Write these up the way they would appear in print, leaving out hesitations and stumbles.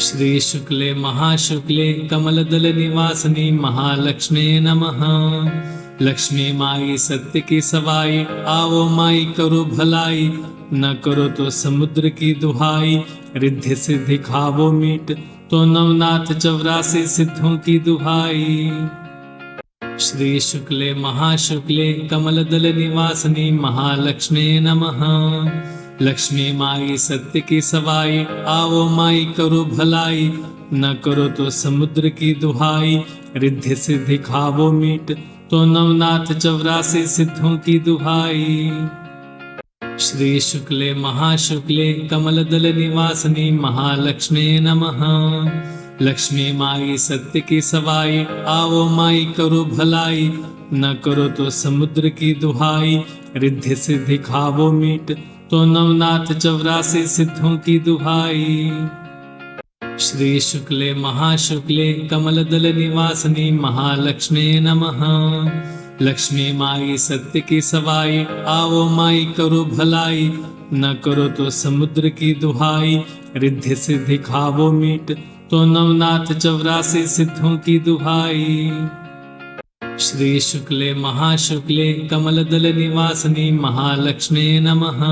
श्री शुक्ले महाशुक्ले कमलदल निवासिनी महालक्ष्मी नमः। लक्ष्मी माई सत्य की सवाई, आओ माई करो भलाई, न करो तो समुद्र की दुहाई, रिद्धि सिद्धि खावो मीट, तो नवनाथ 84 सिद्धों की दुहाई। श्री शुक्ले महाशुक्ले कमलदल निवासिनी महालक्ष्मी नमः। लक्ष्मी माई सत्य की सवाई, आओ माई करो भलाई, न करो तो समुद्र की दुहाई, रिद्धि सिद्धि खावो मीट, तो नवनाथ 84 सिद्धों की दुहाई। श्री शुक्ले महाशुक्ले कमलदल निवासिनी महालक्ष्मी नमः। लक्ष्मी माई सत्य की सवाई, आओ माई करो भलाई, न करो तो समुद्र की दुहाई, रिद्धि सिद्धि खावो मीट, तो नवनाथ 84 सिद्धों की दुहाई। श्री शुक्ले महाशुक्ले कमलदल निवासिनी महालक्ष्मी नमः। लक्ष्मी माई सत्य की सवाई, आओ माई करो भलाई, न करो तो समुद्र की दुहाई, रिद्धि सिद्धि खावो मीट, तो नवनाथ 84 सिद्धों की दुहाई। श्री शुक्ले महाशुक्ले कमलदल निवासिनी महालक्ष्मी नमः।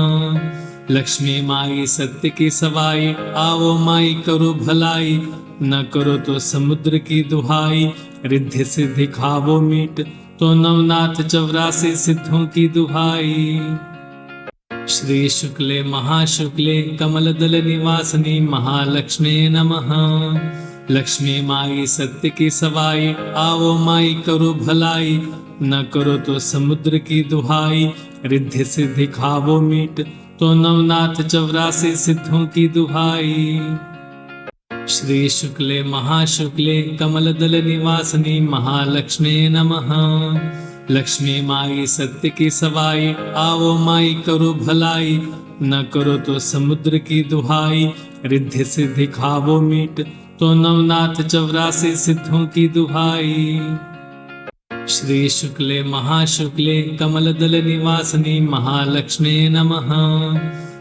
लक्ष्मी माई सत्य की सवाई, आओ माई करो भलाई, न करो तो समुद्र की दुहाई, रिद्धि सिद्धि खावो मीट, तो नवनाथ 84 सिद्धों की दुहाई। श्री शुक्ले महाशुक्ले कमलदल निवासिनी महालक्ष्मी नमः। लक्ष्मी माई सत्य की सवाई, आओ माई करो भलाई, न करो तो समुद्र की दुहाई, रिद्धि सिद्धि खावो मीट, तो नवनाथ 84 सिद्धों की दुहाई। श्री शुक्ले महाशुक्ले कमलदल निवासिनी महालक्ष्मी नमः। लक्ष्मी माई सत्य की सवाई, आओ माई करो भलाई, न करो तो समुद्र की दुहाई, रिद्धि सिद्धि खावो मीट, तो नवनाथ 84 सिद्धों की दुहाई। श्री शुक्ले महाशुक्ले कमलदल निवासिनी महालक्ष्मी नमः।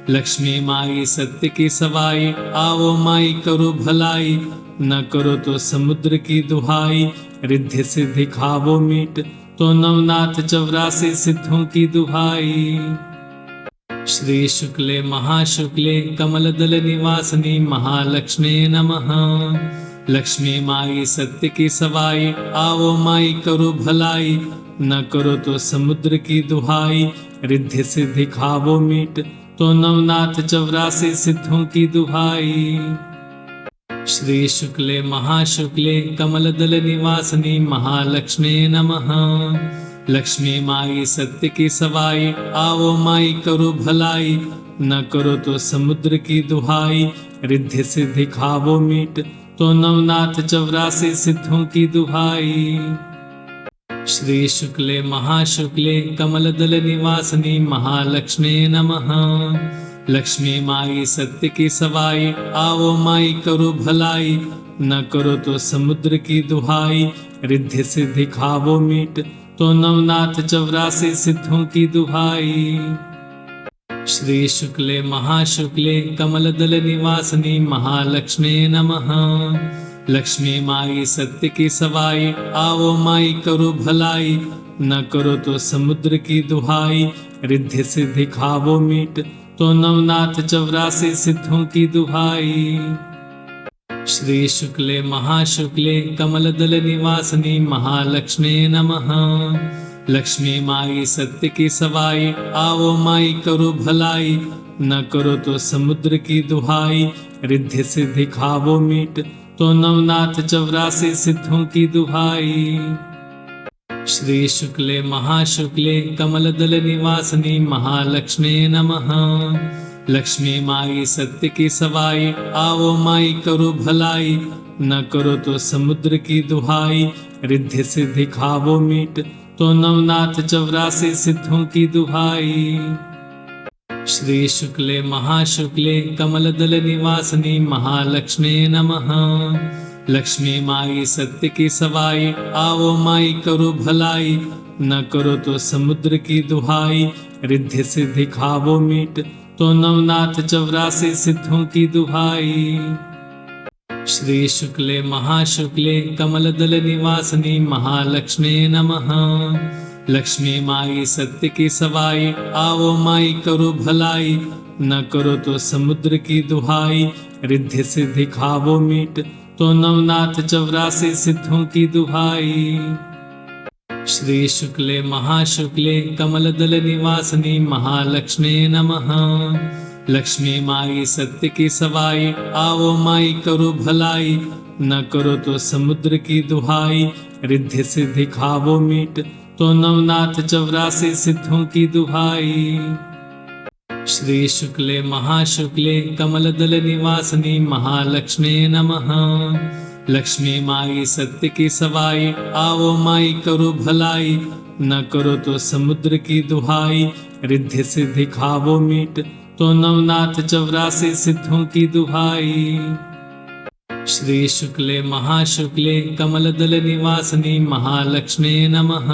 लक्ष्मी माई सत्य की सवाई, आओ माई करो भलाई, न करो तो समुद्र की दुहाई, रिद्धि सिद्धि खावो मीट, तो नवनाथ 84 सिद्धों की दुहाई। श्री शुक्ले महाशुक्ले कमलदल निवासिनी महालक्ष्मी नमः। लक्ष्मी माई सत्य की सवाई, आओ माई करो भलाई, न करो तो समुद्र की दुहाई, रिद्धि सिद्धि खावो मीट, तो नवनाथ 84 सिद्धों की दुहाई। श्री शुक्ले महाशुक्ले कमलदल निवासिनी महालक्ष्मी नमः। लक्ष्मी माई सत्य की सवाई, आओ माई करो भलाई, न करो तो समुद्र की दुहाई, रिद्धि सिद्धि खावो मीट, तो नवनाथ 84 सिद्धों की दुहाई। श्री शुक्ले महाशुक्ले कमलदल निवासिनी महालक्ष्मी नमः। लक्ष्मी माई सत्य की सवाई, आओ माई करो भलाई, न करो तो समुद्र की दुहाई, रिद्धि सिद्धि खावो मीट, तो नवनाथ 84 सिद्धों की दुहाई। श्री शुक्ले महाशुक्ले कमलदल निवासिनी महालक्ष्मी नमः। लक्ष्मी माई सत्य की सवाई, आओ माई करो भलाई, न करो तो समुद्र की दुहाई, रिद्धि सिद्धि खावो मीट, तो नवनाथ 84 सिद्धों की दुहाई। श्री शुक्ले महाशुक्ले कमलदल निवासिनी महालक्ष्मी नमः। लक्ष्मी माई सत्य की सवाई, आओ माई करो भलाई, न करो तो समुद्र की दुहाई, रिद्धि सिद्धि खावो मीट, तो नवनाथ 84 सिद्धों की दुहाई। श्री शुक्ले महाशुक्ले कमलदल निवासिनी महालक्ष्मी नमः। लक्ष्मी माई सत्य की सवाई, आओ माई करो भलाई, न करो तो समुद्र की दुहाई, रिद्धि सिद्धि खावो मीट, तो नवनाथ 84 सिद्धों की दुहाई। श्री शुक्ले महाशुक्ले कमलदल निवासिनी महालक्ष्मी नमः। लक्ष्मी माई सत्य की सवाई, आओ माई करो भलाई, न करो तो समुद्र की दुहाई, रिद्धि सिद्धि खावो मीट, तो नवनाथ 84 सिद्धों की दुहाई। श्री शुक्ले महाशुक्ले कमलदल निवासिनी महालक्ष्मी नमः। लक्ष्मी माई सत्य की सवाई, आओ माई करो भलाई, न करो तो समुद्र की दुहाई, रिद्धि सिद्धि खावो मीट, तो नवनाथ 84 सिद्धों की दुहाई। श्री शुक्ले महाशुक्ले कमलदल निवासिनी महालक्ष्मी नमः। लक्ष्मी माई सत्य की सवाई, आओ माई करो भलाई, न करो तो समुद्र की दुहाई, रिद्धि सिद्धि खावो मीट, तो नवनाथ 84 सिद्धों की दुहाई। श्री शुक्ले महाशुक्ले कमलदल निवासिनी महालक्ष्मी नमः। लक्ष्मी माई सत्य की सवाई, आओ माई करो भलाई, न करो तो समुद्र की दुहाई, रिद्धि सिद्धि खावो मीट, तो नवनाथ 84 सिद्धों की दुहाई। श्री शुक्ले महाशुक्ले कमलदल निवासिनी महालक्ष्मी नमः।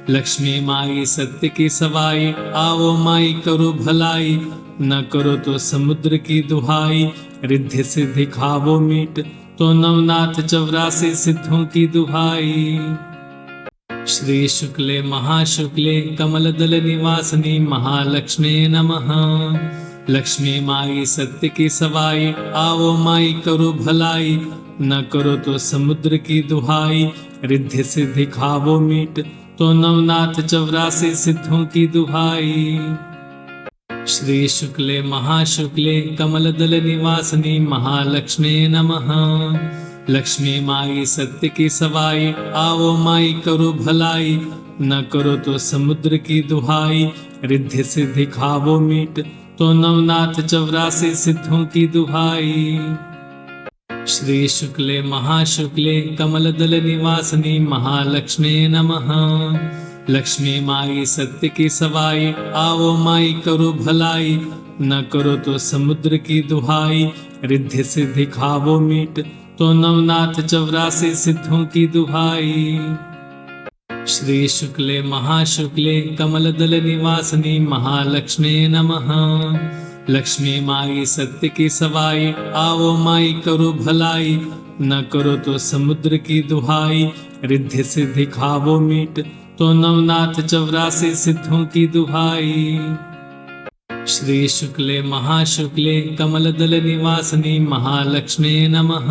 लक्ष्मी माई सत्य की सवाई, आओ माई करो भलाई, न करो तो समुद्र की दुहाई, रिद्धि सिद्धि खावो मीट, तो नवनाथ 84 सिद्धों की दुहाई। श्री शुक्ले महाशुक्ले कमलदल निवासिनी महालक्ष्मी नमः। लक्ष्मी माई सत्य की सवाई, आओ माई करो भलाई, न करो तो समुद्र की दुहाई, रिद्धि सिद्धि खावो मीट, तो नवनाथ 84 सिद्धों की दुहाई। श्री शुक्ले महाशुक्ले कमलदल निवासिनी महालक्ष्मी नमः। लक्ष्मी माई सत्य की सवाई, आओ माई करो भलाई, न करो तो समुद्र की दुहाई, रिद्धि सिद्धि खावो मीट, तो नवनाथ 84 सिद्धों की दुहाई। श्री शुक्ले महाशुक्ले कमलदल निवासिनी महालक्ष्मी नमः। लक्ष्मी माई सत्य की सवाई, आओ माई करो भलाई, न करो तो समुद्र की दुहाई, रिद्धि सिद्धि खावो मीट, तो नवनाथ 84 सिद्धों की दुहाई। श्री शुक्ले महाशुक्ले कमलदल निवासिनी महालक्ष्मी नमः। लक्ष्मी माई सत्य की सवाई, आओ माई करो भलाई, न करो तो समुद्र की दुहाई, रिद्धि सिद्धि खावो मीट, तो नवनाथ 84 सिद्धों की दुहाई। श्री शुक्ले महाशुक्ले कमलदल निवासिनी महालक्ष्मी नमः।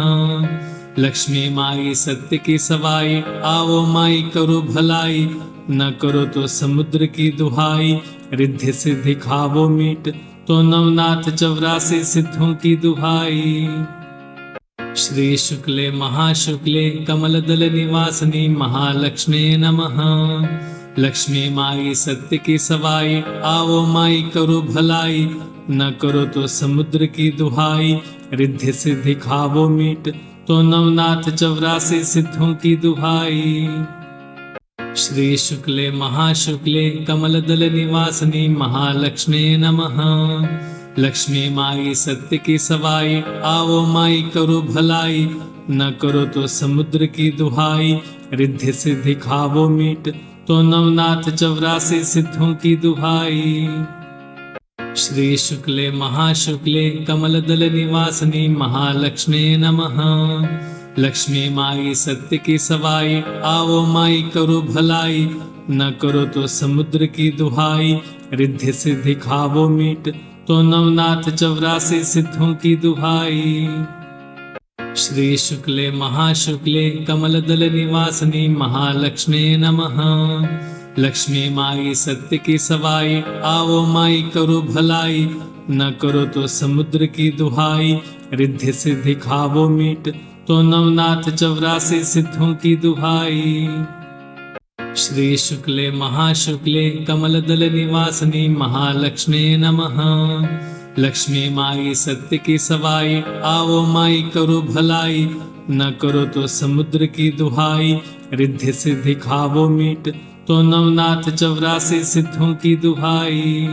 लक्ष्मी माई सत्य की सवाई, आओ माई करो भलाई, न करो तो समुद्र की दुहाई, रिद्धि सिद्धि खावो मीट, तो नवनाथ 84 सिद्धों की दुहाई। श्री शुक्ले महाशुक्ले कमलदल निवासिनी महालक्ष्मी नमः। लक्ष्मी माई सत्य की सवाई, आओ माई करो भलाई, न करो तो समुद्र की दुहाई, रिद्धि सिद्धि खावो मीट, तो नवनाथ 84 सिद्धों की दुहाई। श्री शुक्ले महाशुक्ले कमलदल निवासिनी महालक्ष्मी नमः। लक्ष्मी माई सत्य की सवाई, आओ माई करो भलाई, न करो तो समुद्र की दुहाई, रिद्धि सिद्धि खावो मीट, तो नवनाथ 84 सिद्धों की दुहाई। श्री शुक्ले महाशुक्ले कमलदल निवासिनी महालक्ष्मी नमः। लक्ष्मी माई सत्य की सवाई, आओ माई करो भलाई, न करो तो समुद्र की दुहाई, रिद्धि सिद्धि खावो मीट, तो नवनाथ 84 सिद्धों की दुहाई। श्री शुक्ले महाशुक्ले कमलदल निवासिनी महालक्ष्मी नमः। लक्ष्मी माई सत्य की सवाई, आओ माई करो भलाई, न करो तो समुद्र की दुहाई, रिद्धि सिद्धि खावो मीट, तो नवनाथ 84 सिद्धों की दुहाई। श्री शुक्ले महाशुक्ले कमलदल निवासिनी महालक्ष्मी नमः। लक्ष्मी माई सत्य की सवाई, आओ माई करो भलाई, न करो तो समुद्र की दुहाई, रिद्धि सिद्धि खावो मीट, तो नवनाथ 84 सिद्धों की दुहाई।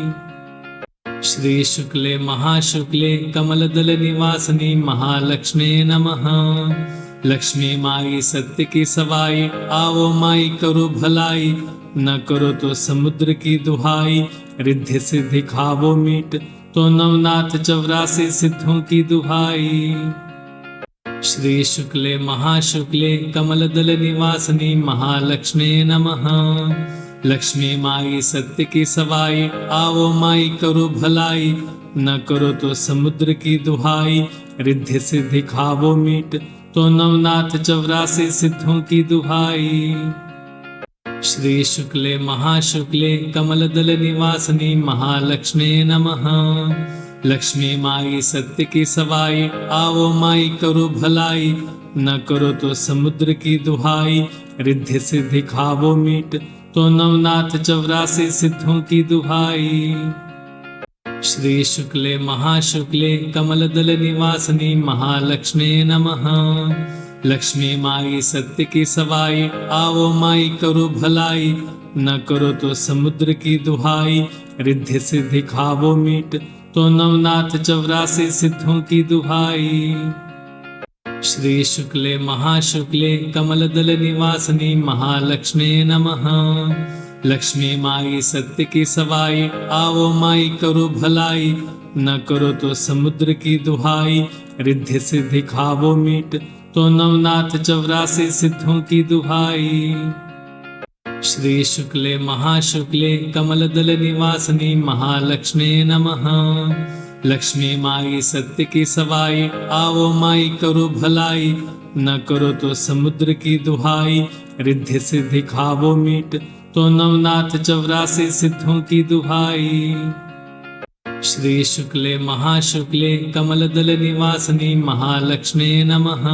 श्री शुक्ले महाशुक्ले कमलदल निवासिनी महालक्ष्मी नमः। लक्ष्मी माई सत्य की सवाई, आओ माई करो भलाई, न करो तो समुद्र की दुहाई, रिद्धि सिद्धि खावो मीट, तो नवनाथ 84 सिद्धों की दुहाई। श्री शुक्ले महाशुक्ले कमलदल निवासिनी महालक्ष्मी नमः। लक्ष्मी माई सत्य की सवाई, आओ माई करो भलाई, न करो तो समुद्र की दुहाई, रिद्धि सिद्धि खावो मीट, तो नवनाथ 84 सिद्धों की दुहाई। श्री शुक्ले महाशुक्ले कमलदल निवासिनी महालक्ष्मी नमः। लक्ष्मी माई सत्य की सवाई, आओ माई करो भलाई, न करो तो समुद्र की दुहाई, रिद्धि सिद्धि खावो मीट, तो नवनाथ 84 सिद्धों की दुहाई। श्री शुक्ले महाशुक्ले कमलदल निवासिनी महालक्ष्मी नमः। लक्ष्मी माई सत्य की सवाई, आओ माई करो भलाई, न करो तो समुद्र की दुहाई, रिद्धि सिद्धि खावो मीट, तो नवनाथ 84 सिद्धों की दुहाई। श्री शुक्ले महाशुक्ले कमलदल निवासिनी महालक्ष्मी नमः। लक्ष्मी माई सत्य की सवाई, आओ माई करो भलाई, न करो तो समुद्र की दुहाई, रिद्धि सिद्धि खावो मीट, तो नवनाथ 84 सिद्धों की दुहाई। श्री शुक्ले महाशुक्ले कमलदल निवासिनी महालक्ष्मी नमः। लक्ष्मी माई सत्य की सवाई, आओ माई करो भलाई, न करो तो समुद्र की दुहाई, रिद्धि सिद्धि खावो मीट, तो नवनाथ 84 सिद्धों की दुहाई। श्री शुक्ले महाशुक्ले कमलदल निवासिनी महालक्ष्मी नमः।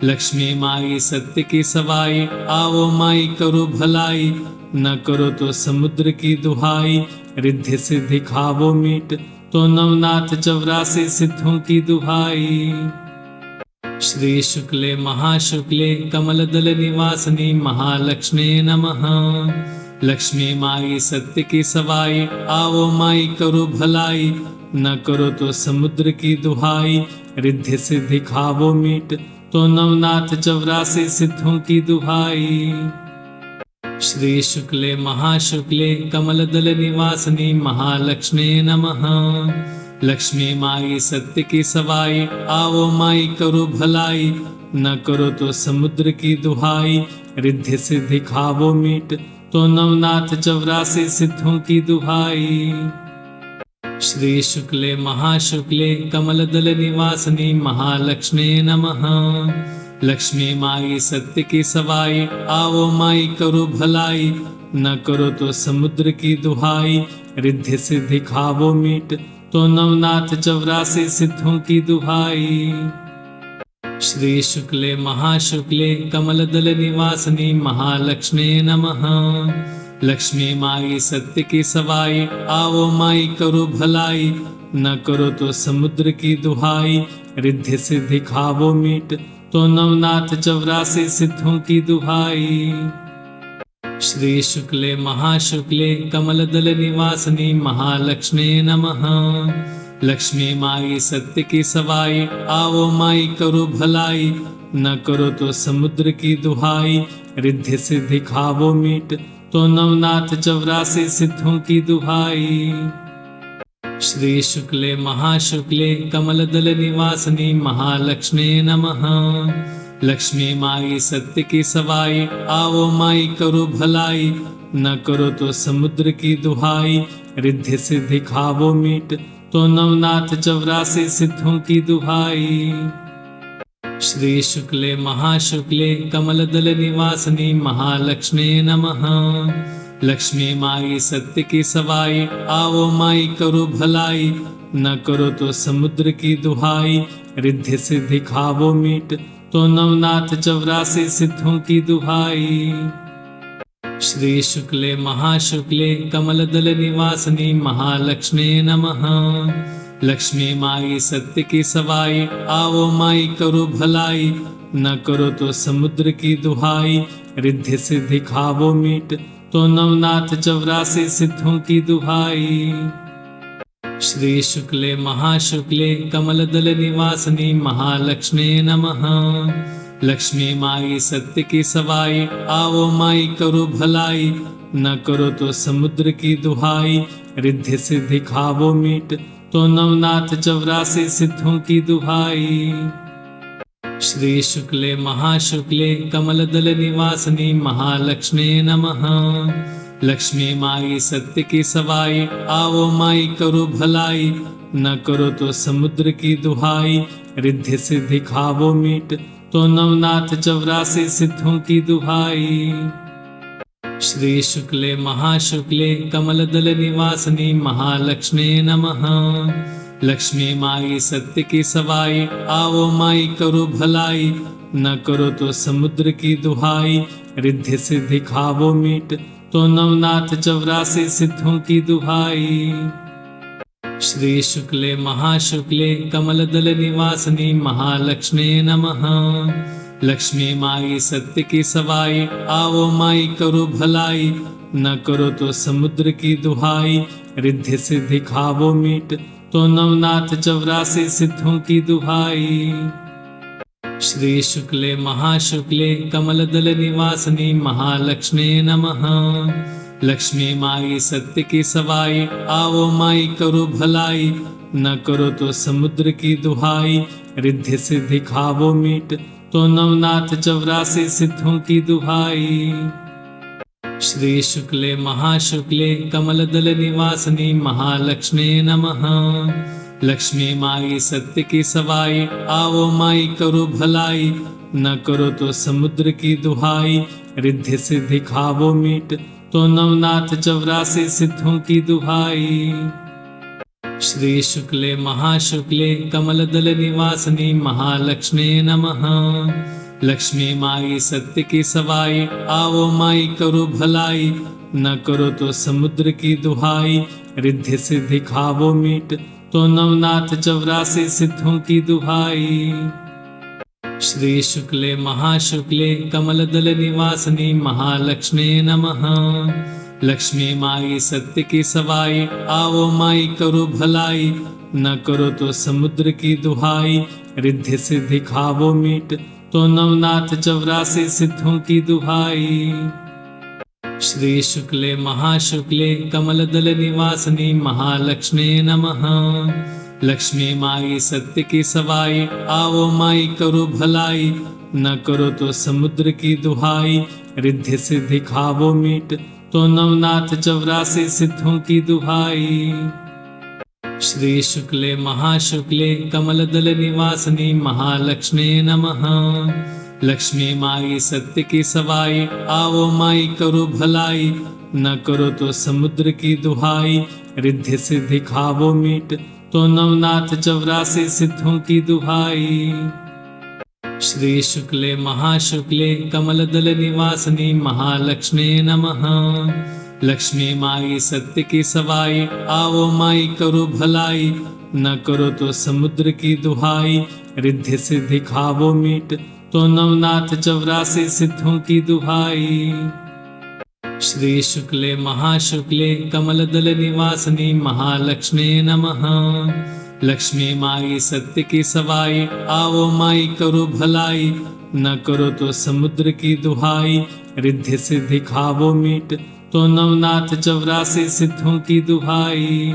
लक्ष्मी माई सत्य की सवाई, आओ माई करो भलाई, न करो तो समुद्र की दुहाई, रिद्धि सिद्धि खावो मीट, तो नवनाथ 84 सिद्धों की दुहाई। श्री शुक्ले महाशुक्ले कमलदल निवासिनी महालक्ष्मी नमः। लक्ष्मी माई सत्य की सवाई, आओ माई करो भलाई, न करो तो समुद्र की दुहाई, रिद्धि सिद्धि खावो मीट, तो नवनाथ 84 सिद्धों की दुहाई। श्री शुक्ले महाशुक्ले कमलदल निवासिनी महालक्ष्मी नमः। लक्ष्मी माई सत्य की सवाई, आओ माई करो भलाई, न करो तो समुद्र की दुहाई, रिद्धि सिद्धि खावो मीट, तो नवनाथ 84 सिद्धों की दुहाई। श्री शुक्ले महाशुक्ले कमलदल निवासिनी महालक्ष्मी नमः। लक्ष्मी माई सत्य की सवाई, आओ माई करो भलाई, न करो तो समुद्र की दुहाई, रिद्धि सिद्धि खावो मीट, तो नवनाथ 84 सिद्धों की दुहाई। श्री शुक्ले महाशुक्ले कमलदल निवासिनी महालक्ष्मी नमः। लक्ष्मी माई सत्य की सवाई, आओ माई करो भलाई, न करो तो समुद्र की दुहाई, रिद्धि सिद्धि खावो मीट, तो नवनाथ 84 सिद्धों की दुहाई। श्री शुक्ले महाशुक्ले कमलदल निवासिनी महालक्ष्मी नमः। लक्ष्मी माई सत्य की सवाई, आओ माई करो भलाई, न करो तो समुद्र की दुहाई, रिद्धि सिद्धि खावो मीट, तो नवनाथ 84 सिद्धों की दुहाई। श्री शुक्ले महाशुक्ले कमलदल निवासिनी महालक्ष्मी नमः। लक्ष्मी माई सत्य की सवाई, आओ माई करो भलाई, न करो तो समुद्र की दुहाई, रिद्धि सिद्धि खावो मीट, तो नवनाथ 84 सिद्धों की दुहाई। श्री शुक्ले महाशुक्ले कमलदल निवासिनी महालक्ष्मी नमः। लक्ष्मी माई सत्य की सवाई, आओ माई करो भलाई, न करो तो समुद्र की दुहाई, रिद्धि सिद्धि खावो मीट, तो नवनाथ 84 सिद्धों की दुहाई। श्री शुक्ले महाशुक्ले कमलदल निवासिनी महालक्ष्मी नमः। लक्ष्मी माई सत्य की सवाई, आओ माई करो भलाई, न करो तो समुद्र की दुहाई, रिद्धि सिद्धि खावो मीट, तो नवनाथ 84 सिद्धों की दुहाई। श्री शुक्ले महाशुक्ले कमलदल निवासिनी महालक्ष्मी नमः। लक्ष्मी माई सत्य की सवाई, आओ माई करो भलाई, न करो तो समुद्र की दुहाई, रिद्धि सिद्धि खावो मीट, तो नवनाथ 84 सिद्धों की दुहाई। श्री शुक्ले महाशुक्ले कमलदल निवासिनी महालक्ष्मी नमः। लक्ष्मी माई सत्य की सवाई, आओ माई करो भलाई, न करो तो समुद्र की दुहाई, रिद्धि सिद्धि खावो मीट, तो नवनाथ 84 सिद्धों की दुहाई। श्री शुक्ले महाशुक्ले कमलदल निवासिनी महालक्ष्मी नमः। लक्ष्मी माई सत्य की सवाई, आओ माई करो भलाई, न करो तो समुद्र की दुहाई, रिद्धि सिद्धि खावो मीट, तो नवनाथ 84 सिद्धों की दुहाई। श्री शुक्ले महाशुक्ले कमलदल निवासिनी महालक्ष्मी नमः। लक्ष्मी माई सत्य की सवाई, आओ माई करो भलाई, न करो तो समुद्र की दुहाई, रिद्धि सिद्धि खावो मीट, तो नवनाथ 84 सिद्धों की दुहाई। श्री शुक्ले महाशुक्ले कमलदल निवासिनी महालक्ष्मी नमः। लक्ष्मी माई सत्य की सवाई, आओ माई करो भलाई, न करो तो समुद्र की दुहाई, रिद्धि सिद्धि खावो मीट, तो नवनाथ 84 सिद्धों की दुहाई। श्री शुक्ले महाशुक्ले कमलदल निवासिनी महालक्ष्मी नमः। लक्ष्मी माई सत्य की सवाई, आओ माई करो भलाई, न करो तो समुद्र की दुहाई, रिद्धि सिद्धि खावो मीट, तो नवनाथ 84 सिद्धों की दुहाई। श्री शुक्ले महाशुक्ले कमलदल निवासिनी महालक्ष्मी नमः। लक्ष्मी माई सत्य की सवाई, आओ माई करो भलाई, न करो तो समुद्र की दुहाई, रिद्धि सिद्धि खावो मीट, तो नवनाथ 84 सिद्धों की दुहाई। श्री शुक्ले महाशुक्ले कमलदल निवासिनी महालक्ष्मी नमः। लक्ष्मी माई सत्य की सवाई, आओ माई करो भलाई, न करो तो समुद्र की दुहाई, रिद्धि सिद्धि खावो मीट, तो नवनाथ 84 सिद्धों की दुहाई। श्री शुक्ले महाशुक्ले कमलदल निवासिनी महालक्ष्मी नमः। लक्ष्मी माई सत्य की सवाई, आओ माई करो भलाई, न करो तो समुद्र की दुहाई, रिद्धि सिद्धि खावो मीट, तो नवनाथ 84 सिद्धों की दुहाई। श्री शुक्ले महाशुक्ले कमलदल निवासिनी महालक्ष्मी नमः। लक्ष्मी माई सत्य की सवाई, आओ माई करो भलाई, न करो तो समुद्र की दुहाई, रिद्धि सिद्धि खावो मीट, तो नवनाथ 84 सिद्धों की दुहाई। श्री शुक्ले महाशुक्ले कमलदल निवासिनी महालक्ष्मी नमः। लक्ष्मी माई सत्य की सवाई, आओ माई करो भलाई, न करो तो समुद्र की दुहाई, रिद्धि सिद्धि खावो मीट, तो नवनाथ 84 सिद्धों की दुहाई। श्री शुक्ले महाशुक्ले कमलदल निवासिनी महालक्ष्मी नमः। लक्ष्मी माई सत्य की सवाई, आओ माई करो भलाई, न करो तो समुद्र की दुहाई, रिद्धि सिद्धि खावो मीट, तो नवनाथ 84 सिद्धों की दुहाई।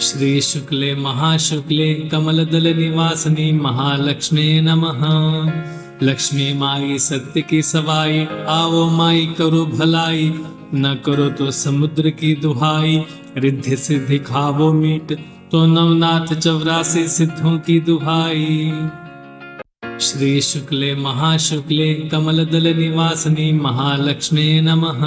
श्री शुक्ले महाशुक्ले कमलदल निवासिनी महालक्ष्मी नमः। लक्ष्मी माई सत्य की सवाई, आओ माई करो भलाई, न करो तो समुद्र की दुहाई, रिद्धि सिद्धि खावो मीट, तो नवनाथ 84 सिद्धों की दुहाई। श्री शुक्ले महाशुक्ले कमलदल निवासिनी महालक्ष्मी नमः।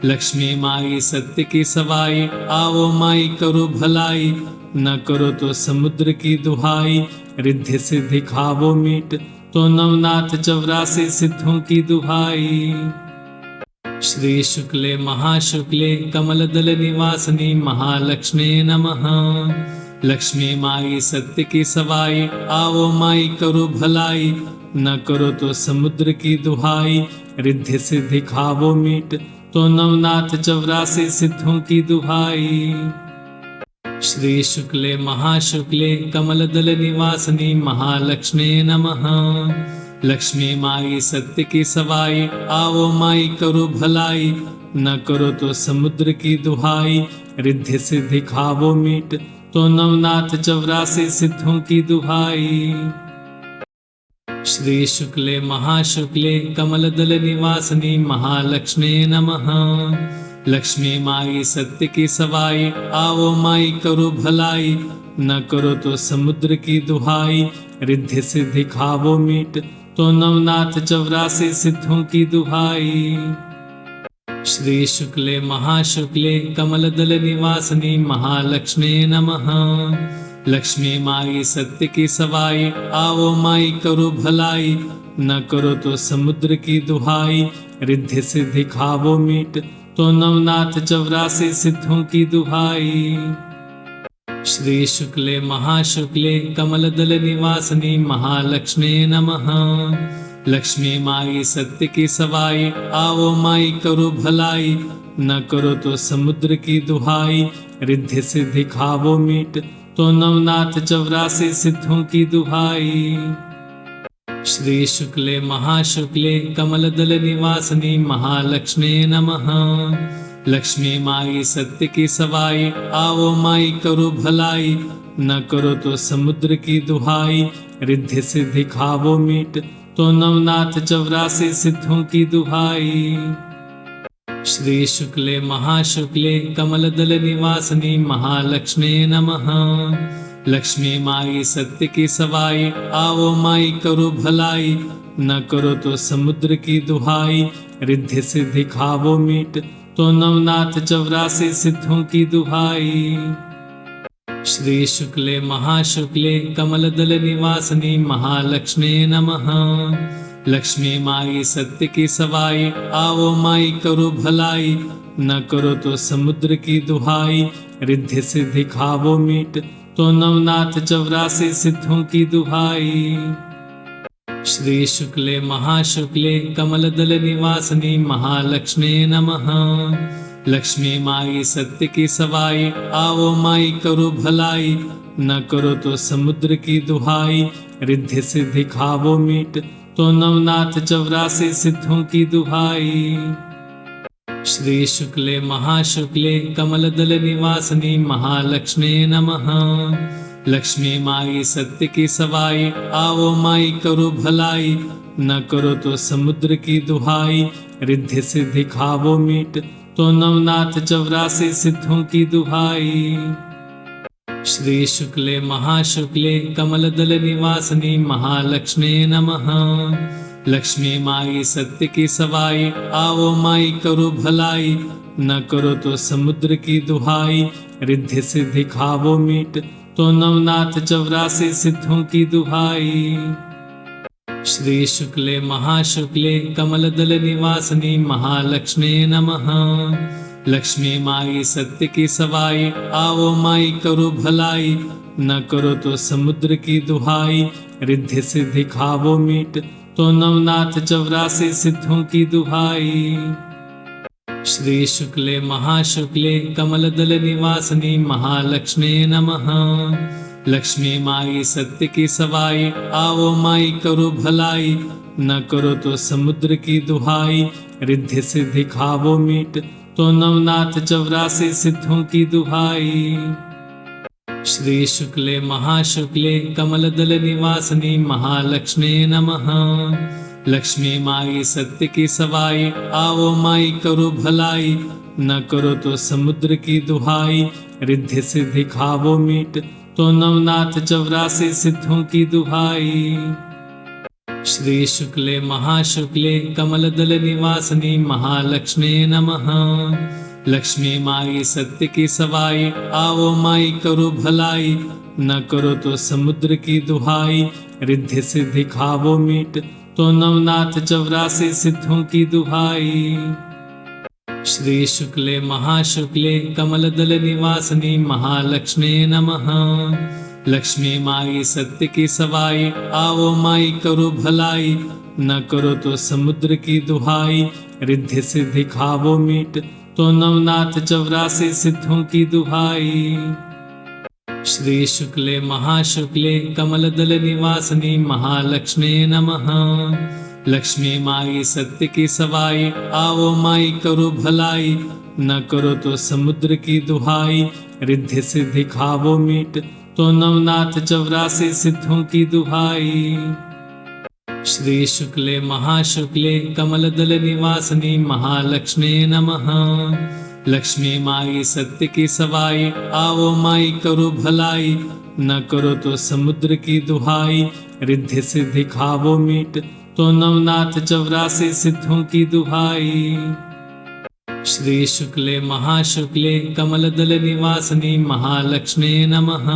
लक्ष्मी माई सत्य की सवाई, आओ माई करो भलाई, न करो तो समुद्र की दुहाई, रिद्धि सिद्धि खावो मीट, तो नवनाथ 84 सिद्धों की दुहाई। श्री शुक्ले महाशुक्ले कमलदल निवासिनी महालक्ष्मी नमः। लक्ष्मी माई सत्य की सवाई, आओ माई करो भलाई, न करो तो समुद्र की दुहाई, रिद्धि सिद्धि खावो मीट, तो नवनाथ 84 सिद्धों की दुहाई। श्री शुक्ले महाशुक्ले कमलदल निवासिनी महालक्ष्मी नमः। लक्ष्मी माई सत्य की सवाई, आओ माई करो भलाई, न करो तो समुद्र की दुहाई, रिद्धि सिद्धि खावो मीट, तो नवनाथ 84 सिद्धों की दुहाई। श्री शुक्ले महाशुक्ले कमलदल निवासिनी महालक्ष्मी नमः। लक्ष्मी माई सत्य की सवाई, आओ माई करो भलाई, न करो तो समुद्र की दुहाई, रिद्धि सिद्धि खावो मीट, तो नवनाथ 84 सिद्धों की दुहाई। श्री शुक्ले महाशुक्ले कमलदल निवासिनी महालक्ष्मी नमः। लक्ष्मी माई सत्य की सवाई, आओ माई करो भलाई, न करो तो समुद्र की दुहाई, रिद्धि सिद्धि खावो मीट, तो नवनाथ 84 सिद्धों की दुहाई। श्री शुक्ले महाशुक्ले कमलदल निवासिनी महालक्ष्मी नमः। लक्ष्मी माई सत्य की सवाई, आओ माई करो भलाई, न करो तो समुद्र की दुहाई, रिद्धि सिद्धि खावो मीट, तो नवनाथ 84 सिद्धों की दुहाई। श्री शुक्ले महाशुक्ले कमलदल निवासिनी महालक्ष्मी नमः। लक्ष्मी माई सत्य की सवाई, आओ माई करो भलाई, न करो तो समुद्र की दुहाई, रिद्धि सिद्धि खावो मीट, तो नवनाथ 84 सिद्धों की दुहाई। श्री शुक्ले महाशुक्ले कमलदल निवासिनी महालक्ष्मी नमः। लक्ष्मी माई सत्य की सवाई, आओ माई करो भलाई, न करो तो समुद्र की दुहाई, रिद्धि सिद्धि खावो मीट, तो नवनाथ 84 सिद्धों की दुहाई। श्री शुक्ले महाशुक्ले कमलदल निवासिनी महालक्ष्मी नमः। लक्ष्मी माई सत्य की सवाई, आओ माई करो भलाई, न करो तो समुद्र की दुहाई, रिद्धि सिद्धि खावो मीट, तो नवनाथ 84 सिद्धों की दुहाई। श्री शुक्ले महाशुक्ले कमलदल निवासिनी महालक्ष्मी नमः। लक्ष्मी माई सत्य की सवाई, आओ माई करो भलाई, न करो तो समुद्र की दुहाई, रिद्धि सिद्धि खावो मीट, तो नवनाथ 84 सिद्धों की दुहाई। श्री शुक्ले महाशुक्ले कमलदल निवासिनी महालक्ष्मी नमः। लक्ष्मी माई सत्य की सवाई, आओ माई करो भलाई, न करो तो समुद्र की दुहाई, रिद्धि सिद्धि खावो मीट, तो नवनाथ 84 सिद्धों की दुहाई। श्री शुक्ले महाशुक्ले कमलदल निवासिनी महालक्ष्मी नमः। लक्ष्मी माई सत्य की सवाई, आओ माई करो भलाई, न करो तो समुद्र की दुहाई, रिद्धि सिद्धि खावो मीट, तो नवनाथ 84 सिद्धों की दुहाई। श्री शुक्ले महाशुक्ले कमलदल निवासिनी महालक्ष्मी नमः। लक्ष्मी माई सत्य की सवाई, आओ माई करो भलाई, न करो तो समुद्र की दुहाई, रिद्धि सिद्धि खावो मीट, तो नवनाथ 84 सिद्धों की दुहाई। श्री शुक्ले महाशुक्ले कमलदल निवासिनी महालक्ष्मी नमः। लक्ष्मी माई सत्य की सवाई, आओ माई करो भलाई, न करो तो समुद्र की दुहाई, रिद्धि सिद्धि खावो मीट, तो नवनाथ 84 सिद्धों की दुहाई। श्री शुक्ले महाशुक्ले कमलदल निवासिनी महालक्ष्मी नमः। लक्ष्मी माई सत्य की सवाई, आओ माई करो भलाई, न करो तो समुद्र की दुहाई, रिद्धि सिद्धि खावो मीट, तो नवनाथ 84 सिद्धों की दुहाई। श्री शुक्ले महाशुक्ले कमलदल निवासिनी महालक्ष्मी नमः। लक्ष्मी माई सत्य की सवाई, आओ माई करो भलाई, न करो तो समुद्र की दुहाई, रिद्धि सिद्धि खावो मीट, तो नवनाथ 84 सिद्धों की दुहाई। श्री शुक्ले महाशुक्ले कमलदल निवासिनी महालक्ष्मी नमः। लक्ष्मी माई सत्य की सवाई, आओ माई करो भलाई, न करो तो समुद्र की दुहाई, रिद्धि सिद्धि खावो मीट, तो नवनाथ 84 सिद्धों की दुहाई। श्री शुक्ले महाशुक्ले कमलदल निवासिनी महालक्ष्मी नमः। लक्ष्मी माई सत्य की सवाई, आओ माई करो भलाई, न करो तो समुद्र की दुहाई, रिद्धि सिद्धि खावो मीट, तो नवनाथ 84 सिद्धों की दुहाई। श्री शुक्ले महाशुक्ले कमलदल निवासिनी महालक्ष्मी नमः। लक्ष्मी माई सत्य की सवाई, आओ माई करो भलाई, न करो तो समुद्र की दुहाई, रिद्धि सिद्धि खावो मीट, तो नवनाथ 84 सिद्धों की दुहाई। श्री शुक्ले महाशुक्ले कमलदल निवासिनी महालक्ष्मी नमः।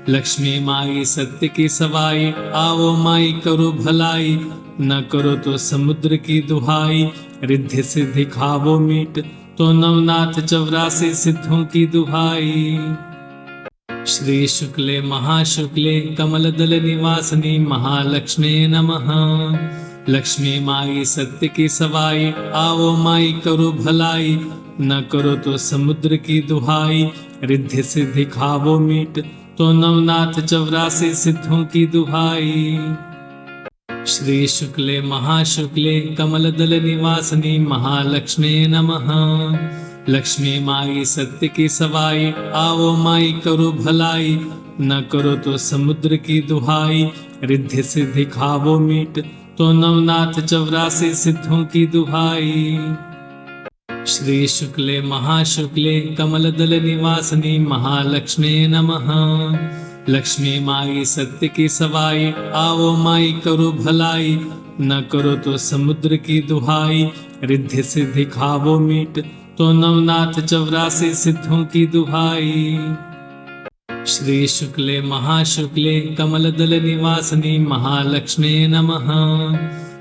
लक्ष्मी माई सत्य की सवाई, आओ माई करो भलाई, न करो तो समुद्र की दुहाई, रिद्धि सिद्धि खावो मीट, तो नवनाथ 84 सिद्धों की दुहाई। श्री शुक्ले महाशुक्ले कमलदल निवासिनी महालक्ष्मी नमः। लक्ष्मी माई सत्य की सवाई, आओ माई करो भलाई, न करो तो समुद्र की दुहाई, रिद्धि सिद्धि खावो मीट, तो नवनाथ 84 सिद्धों की दुहाई। श्री शुक्ले महाशुक्ले कमलदल निवासिनी महालक्ष्मी नमः। लक्ष्मी माई सत्य की सवाई, आओ माई करो भलाई, न करो तो समुद्र की दुहाई, रिद्धि सिद्धि खावो मीट, तो नवनाथ 84 सिद्धों की दुहाई। श्री शुक्ले महाशुक्ले कमलदल निवासिनी महालक्ष्मी नमः। लक्ष्मी माई सत्य की सवाई, आओ माई करो भलाई, न करो तो समुद्र की दुहाई, रिद्धि सिद्धि खावो मीट, तो नवनाथ 84 सिद्धों की दुहाई। श्री शुक्ले महाशुक्ले कमलदल निवासिनी महालक्ष्मी नमः।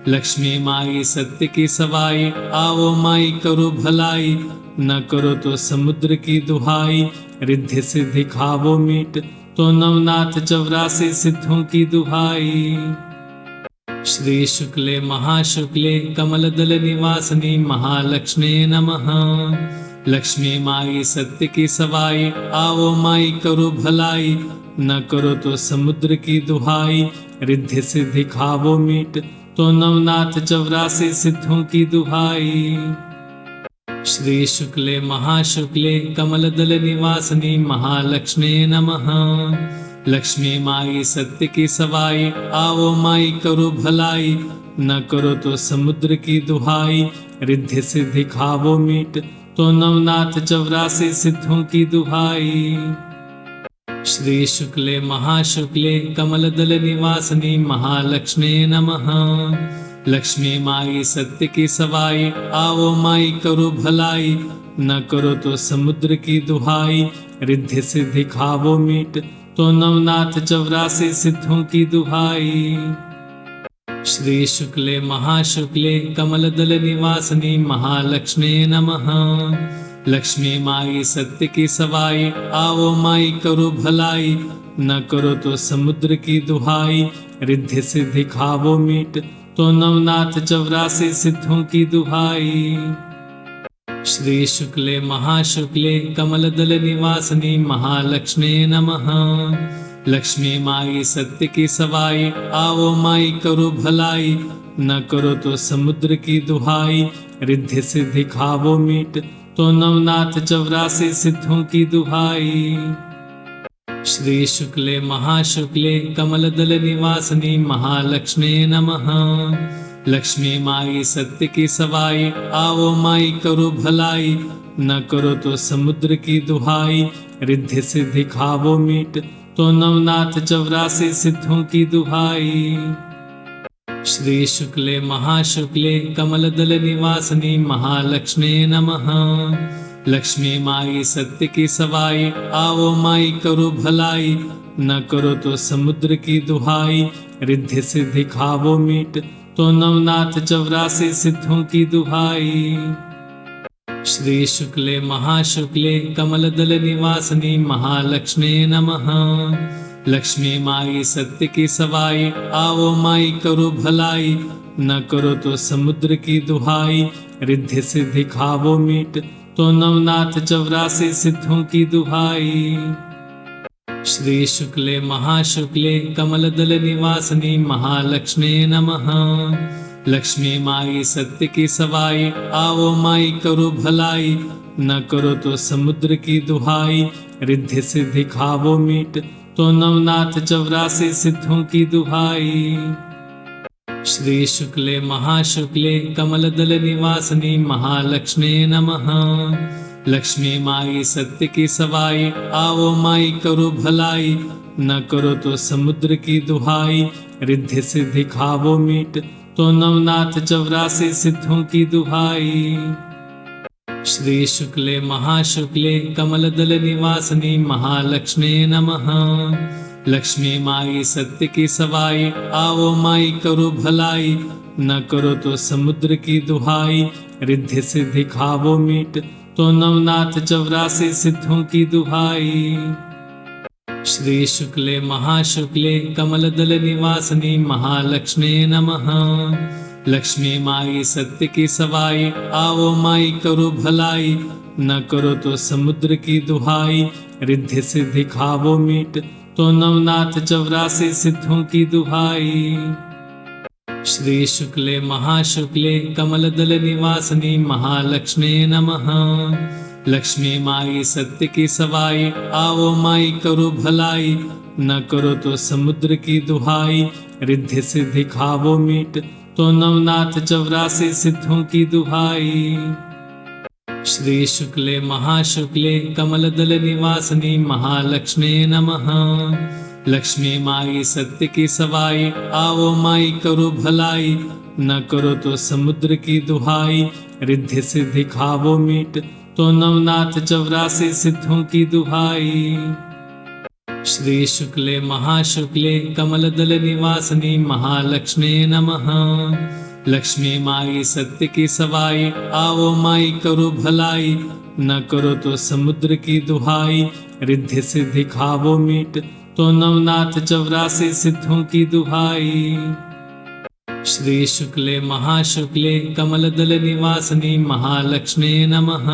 लक्ष्मी माई सत्य की सवाई, आओ माई करो भलाई, न करो तो समुद्र की दुहाई, रिद्धि सिद्धि खावो मीट, तो नवनाथ 84 सिद्धों की दुहाई। श्री शुक्ले महाशुक्ले कमलदल निवासिनी महालक्ष्मी नमः। लक्ष्मी माई सत्य की सवाई, आओ माई करो भलाई, न करो तो समुद्र की दुहाई, रिद्धि सिद्धि खावो मीट, तो नवनाथ 84 सिद्धों की दुहाई। श्री शुक्ले महाशुक्ले कमलदल निवासिनी महालक्ष्मी नमः। लक्ष्मी माई सत्य की सवाई, आओ माई करो भलाई, न करो तो समुद्र की दुहाई, रिद्धि सिद्धि खावो मीट, तो नवनाथ 84 सिद्धों की दुहाई। श्री शुक्ले महाशुक्ले कमलदल निवासिनी महालक्ष्मी नमः। लक्ष्मी माई सत्य की सवाई, आओ माई करो भलाई, न करो तो समुद्र की दुहाई, रिद्धि सिद्धि खावो मीट, तो नवनाथ 84 सिद्धों की दुहाई। श्री शुक्ले महाशुक्ले कमलदल निवासिनी महालक्ष्मी नमः। लक्ष्मी माई सत्य की सवाई, आओ माई करो भलाई, न करो तो समुद्र की दुहाई, रिद्धि सिद्धि खावो मीट, तो नवनाथ 84 सिद्धों की दुहाई। श्री शुक्ले महाशुक्ले कमलदल निवासिनी महालक्ष्मी नमः। लक्ष्मी माई सत्य की सवाई, आओ माई करो भलाई, न करो तो समुद्र की दुहाई, रिद्धि सिद्धि खावो मीट, तो नवनाथ 84 सिद्धों की दुहाई। श्री शुक्ले महाशुक्ले कमलदल निवासिनी महालक्ष्मी नमः। लक्ष्मी माई सत्य की सवाई, आओ माई करो भलाई, न करो तो समुद्र की दुहाई, रिद्धि सिद्धि खावो मीट, तो नवनाथ 84 सिद्धों की दुहाई। श्री शुक्ले महाशुक्ले कमलदल निवासिनी महालक्ष्मी नमः। लक्ष्मी माई सत्य की सवाई, आओ माई करो भलाई, न करो तो समुद्र की दुहाई, रिद्धि सिद्धि खावो मीट, तो नवनाथ 84 सिद्धों की दुहाई। श्री शुक्ले महाशुक्ले कमलदल निवासिनी महालक्ष्मी नमः। लक्ष्मी माई सत्य की सवाई, आओ माई करो भलाई, न करो तो समुद्र की दुहाई, रिद्धि सिद्धि खावो मीट, तो नवनाथ 84 सिद्धों की दुहाई। श्री शुक्ले महाशुक्ले कमलदल निवासिनी महालक्ष्मी नमः। लक्ष्मी माई सत्य की सवाई, आओ माई करो भलाई, न करो तो समुद्र की दुहाई, रिद्धि सिद्धि खावो मीट, तो नवनाथ 84 सिद्धों की दुहाई। श्री शुक्ले महाशुक्ले कमलदल निवासिनी महालक्ष्मी नमः। लक्ष्मी माई सत्य की सवाई, आओ माई करो भलाई, न करो तो समुद्र की दुहाई, रिद्धि सिद्धि खावो मीट, तो नवनाथ 84 सिद्धों की दुहाई। श्री शुक्ले महाशुक्ले कमलदल निवासिनी महालक्ष्मी नमः। लक्ष्मी माई सत्य की सवाई, आओ माई करो भलाई, न करो तो समुद्र की दुहाई, रिद्धि सिद्धि खावो मीट, तो नवनाथ 84 सिद्धों की दुहाई। श्री शुक्ले महाशुक्ले कमलदल निवासिनी महालक्ष्मी नमः। लक्ष्मी माई सत्य की सवाई, आओ माई करो भलाई, न करो तो समुद्र की दुहाई, रिद्धि सिद्धि खावो मीट, तो नवनाथ 84 सिद्धों की दुहाई। श्री शुक्ले महाशुक्ले कमलदल निवासिनी महालक्ष्मी नमः। लक्ष्मी माई सत्य की सवाई, आओ माई करो भलाई, न करो तो समुद्र की दुहाई, रिद्धि सिद्धि खावो मीट, तो नवनाथ 84 सिद्धों की दुहाई। श्री शुक्ले महाशुक्ले कमलदल निवासिनी महालक्ष्मी नमः। लक्ष्मी माई सत्य की सवाई, आओ माई करो भलाई, न करो तो समुद्र की दुहाई, रिद्धि सिद्धि खावो मीट, तो नवनाथ 84 सिद्धों की दुहाई। श्री शुक्ले महाशुक्ले कमलदल निवासिनी महालक्ष्मी नमः। लक्ष्मी माई सत्य की सवाई, आओ माई करो भलाई, न करो तो समुद्र की दुहाई, रिद्धि सिद्धि खावो मीट, तो नवनाथ 84 सिद्धों की दुहाई। श्री शुक्ले महाशुक्ले कमलदल निवासिनी महालक्ष्मी नमः।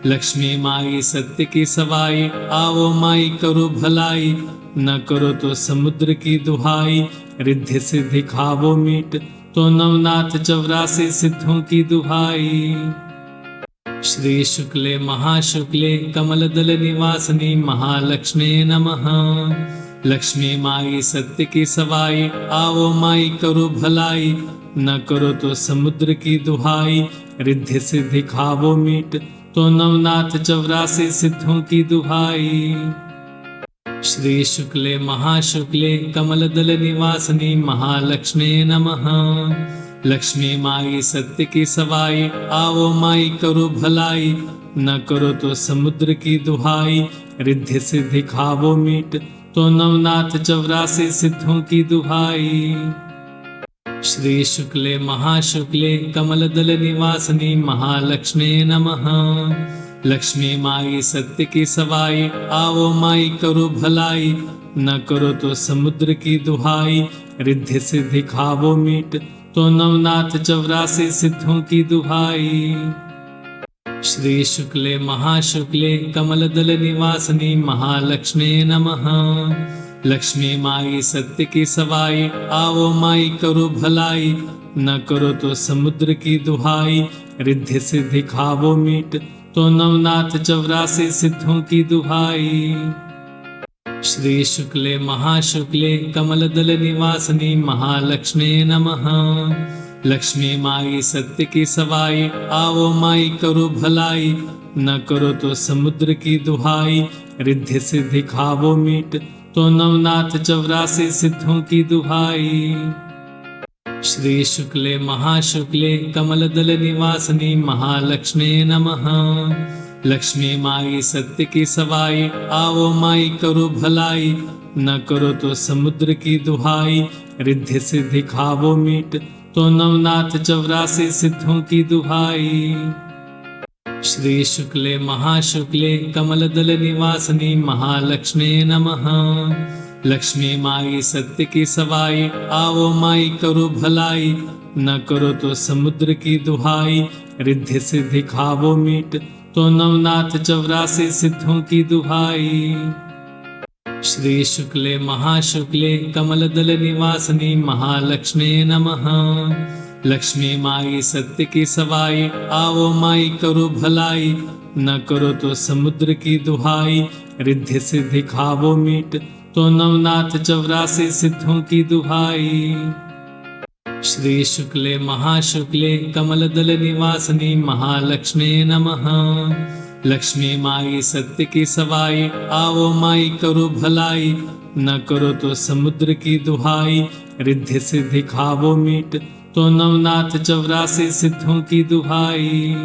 लक्ष्मी माई सत्य की सवाई, आओ माई करो भलाई, न करो तो समुद्र की दुहाई, रिद्धि सिद्धि खावो मीट, तो नवनाथ 84 सिद्धों की दुहाई। श्री शुक्ले महाशुक्ले कमलदल निवासिनी महालक्ष्मी नमः। लक्ष्मी माई सत्य की सवाई, आओ माई करो भलाई, न करो तो समुद्र की दुहाई, रिद्धि सिद्धि खावो मीट, तो नवनाथ 84 सिद्धों की दुहाई। श्री शुक्ले महाशुक्ले कमलदल निवासिनी महालक्ष्मी नमः। लक्ष्मी माई सत्य की सवाई, आओ माई करो भलाई, न करो तो समुद्र की दुहाई, रिद्धि सिद्धि खावो मीट, तो नवनाथ 84 सिद्धों की दुहाई। श्री शुक्ले महाशुक्ले कमलदल निवासिनी महालक्ष्मी नमः। लक्ष्मी माई सत्य की सवाई, आओ माई करो भलाई, न करो तो समुद्र की दुहाई, रिद्धि सिद्धि खावो मीट, तो नवनाथ 84 सिद्धों की दुहाई। श्री शुक्ले महाशुक्ले कमलदल निवासिनी महालक्ष्मी नमः। लक्ष्मी माई सत्य की सवाई, आओ माई करो भलाई, न करो तो समुद्र की दुहाई, रिद्धि सिद्धि खावो मीट, तो नवनाथ 84 सिद्धों की दुहाई। श्री शुक्ले महाशुक्ले कमलदल निवासिनी महालक्ष्मी नमः। लक्ष्मी माई सत्य की सवाई, आओ माई करो भलाई, न करो तो समुद्र की दुहाई, रिद्धि सिद्धि खावो मीट, तो नवनाथ 84 सिद्धों की दुहाई। श्री शुक्ले महाशुक्ले कमलदल निवासिनी महालक्ष्मी नमः। लक्ष्मी माई सत्य की सवाई, आओ माई करो भलाई, न करो तो समुद्र की दुहाई, रिद्धि सिद्धि खावो मीट, तो नवनाथ 84 सिद्धों की दुहाई। श्री शुक्ले महाशुक्ले कमलदल निवासिनी महालक्ष्मी नमः। लक्ष्मी माई सत्य की सवाई, आओ माई करो भलाई, न करो तो समुद्र की दुहाई, रिद्धि सिद्धि खावो मीट, तो नवनाथ 84 सिद्धों की दुहाई। श्री शुक्ले महाशुक्ले कमलदल निवासिनी महालक्ष्मी नमः। लक्ष्मी माई सत्य की सवाई, आओ माई करो भलाई, न करो तो समुद्र की दुहाई, रिद्धि सिद्धि खावो मीट, तो नवनाथ 84 सिद्धों की दुहाई। श्री शुक्ले महाशुक्ले कमलदल निवासिनी महालक्ष्मी नमः। लक्ष्मी माई सत्य की सवाई, आओ माई करो भलाई, न करो तो समुद्र की दुहाई, रिद्धि सिद्धि खावो मीट, तो नवनाथ 84 सिद्धों की दुहाई।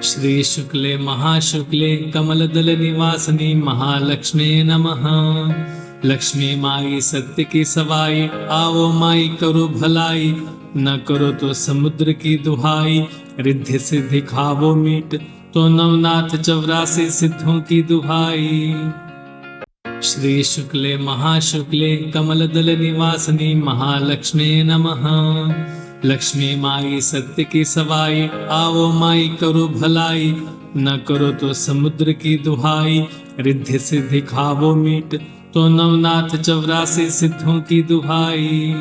श्री शुक्ले महाशुक्ले कमलदल निवासिनी महालक्ष्मी नमः। लक्ष्मी माई सत्य की सवाई, आओ माई करो भलाई, न करो तो समुद्र की दुहाई, रिद्धि सिद्धि खावो मीट, तो नवनाथ 84 सिद्धों की दुहाई। श्री शुक्ले महाशुक्ले कमलदल निवासिनी महालक्ष्मी नमः। लक्ष्मी माई सत्य की सवाई, आओ माई करो भलाई, न करो तो समुद्र की दुहाई, रिद्धि सिद्धि खावो मीट, तो नवनाथ 84 सिद्धों की दुहाई।